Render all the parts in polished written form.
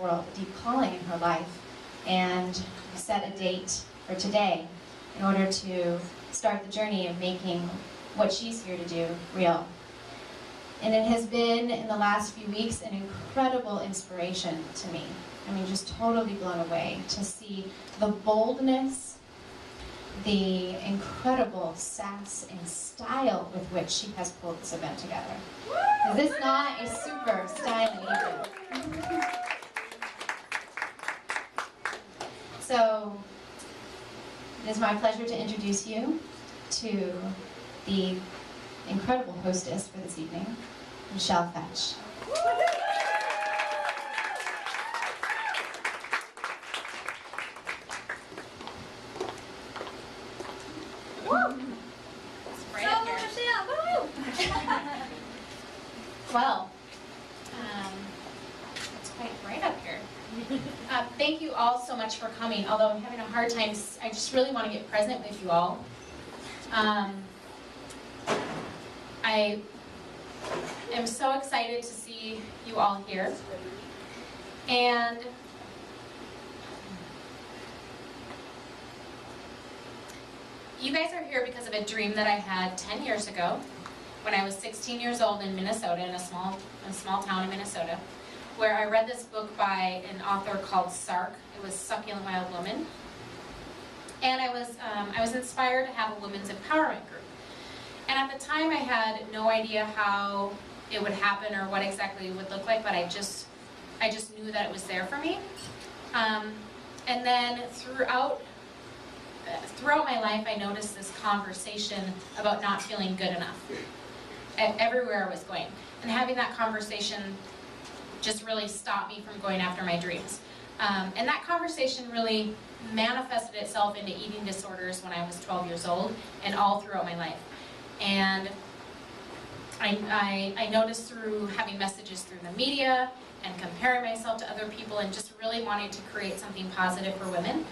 world, a deep calling in her life, and set a date for today in order to start the journey of making what she's here to do real. And it has been, in the last few weeks, an incredible inspiration to me. I mean, just totally blown away to see the boldness, the incredible sass and style with which she has pulled this event together. Is this not a super styling event? So, it is my pleasure to introduce you to the incredible hostess for this evening, Michelle Fetsch. Well, it's quite bright up here. Thank you all so much for coming, although I'm having a hard time. I just really want to get present with you all. I am so excited to see you all here. And you guys are here because of a dream that I had 10 years ago when I was 16 years old in Minnesota, in a small town in Minnesota, where I read this book by an author called Sark. It was Succulent Wild Woman. And I was inspired to have a women's empowerment group. And at the time I had no idea how it would happen or what exactly it would look like, but I just knew that it was there for me. And then throughout my life, I noticed this conversation about not feeling good enough everywhere I was going. And having that conversation just really stopped me from going after my dreams. And that conversation really manifested itself into eating disorders when I was 12 years old and all throughout my life. And I noticed through having messages through the media and comparing myself to other people and just really wanting to create something positive for women.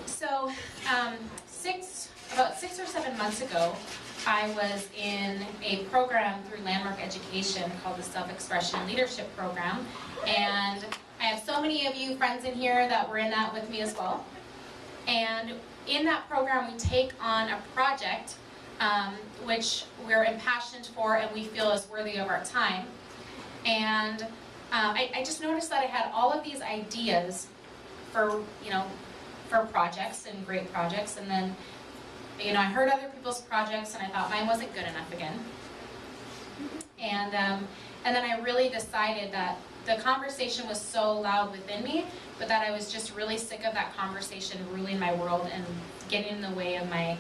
So about 6 or 7 months ago, I was in a program through Landmark Education called the Self-Expression and Leadership Program. And I have so many of you friends in here that were in that with me as well. And in that program, we take on a project which we're impassioned for and we feel is worthy of our time. And I just noticed that I had all of these ideas for projects and great projects, and then I heard other people's projects and I thought mine wasn't good enough again. And then I really decided that the conversation was so loud within me, but that I was just really sick of that conversation ruling my world and getting in the way of my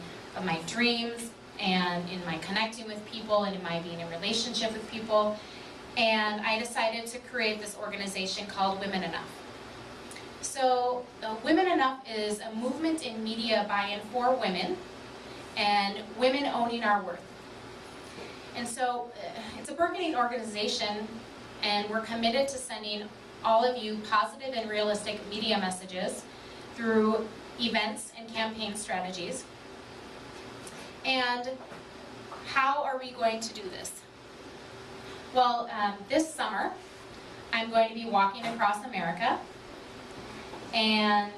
dreams and in my connecting with people and in my being in relationship with people. And I decided to create this organization called Women Enough. So Women Enough is a movement in media buy-in for women and women owning our worth. And so it's a burgeoning organization, and we're committed to sending all of you positive and realistic media messages through events and campaign strategies. And how are we going to do this? Well, this summer, I'm going to be walking across America, and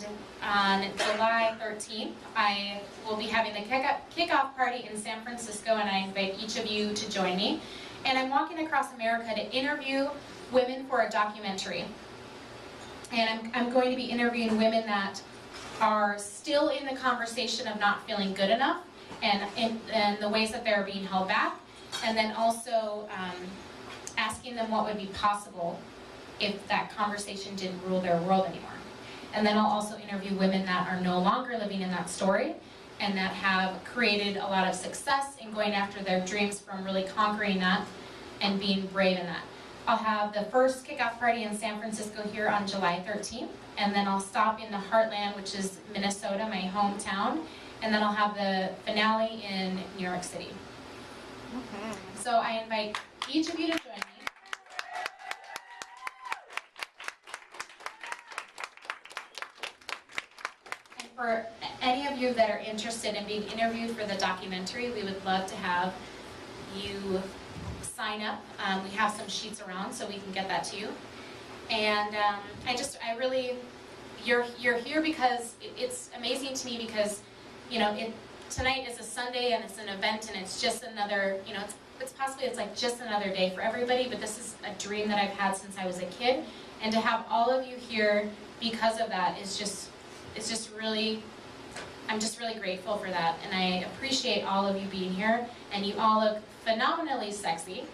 on July 13th, I will be having the kickoff party in San Francisco, and I invite each of you to join me. And I'm walking across America to interview women for a documentary. And I'm going to be interviewing women that are still in the conversation of not feeling good enough and the ways that they're being held back, and then also asking them what would be possible if that conversation didn't rule their world anymore. And then I'll also interview women that are no longer living in that story and that have created a lot of success in going after their dreams from really conquering that and being brave in that. I'll have the first kickoff party in San Francisco here on July 13th, and then I'll stop in the Heartland, which is Minnesota, my hometown, and then I'll have the finale in New York City. Okay. So I invite each of you to join me. And for any of you that are interested in being interviewed for the documentary, we would love to have you sign up. We have some sheets around so we can get that to you. And you're here because it's amazing to me because, you know, tonight is a Sunday and it's an event and it's just another, you know, it's like just another day for everybody, but this is a dream that I've had since I was a kid. And to have all of you here because of that is just, it's just really, I'm just really grateful for that. And I appreciate all of you being here, and you all look phenomenally sexy.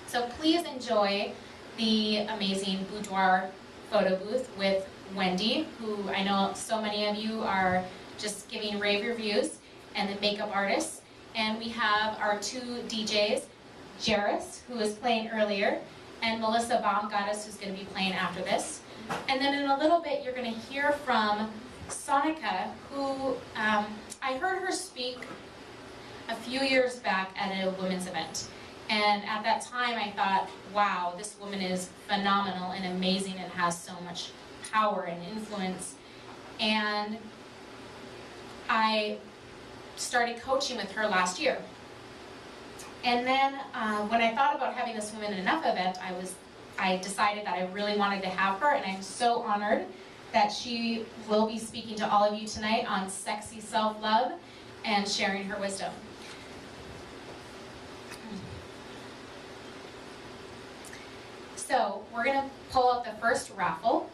So please enjoy the amazing boudoir photo booth with Wendy, who I know so many of you are just giving rave reviews, and the makeup artist. And we have our two DJs, Jairus, who was playing earlier, and Melissa Baumgattis, who's going to be playing after this. And then in a little bit, you're going to hear from Sonica, who I heard her speak a few years back at a women's event. And at that time, I thought, wow, this woman is phenomenal and amazing and has so much power and influence. And I started coaching with her last year. And then when I thought about having this Women Enough event, I decided that I really wanted to have her, and I'm so honored that she will be speaking to all of you tonight on sexy self-love and sharing her wisdom. So we're going to pull out the first raffle,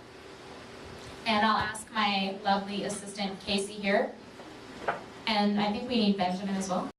and I'll ask my lovely assistant Casey here, and I think we need Benjamin as well.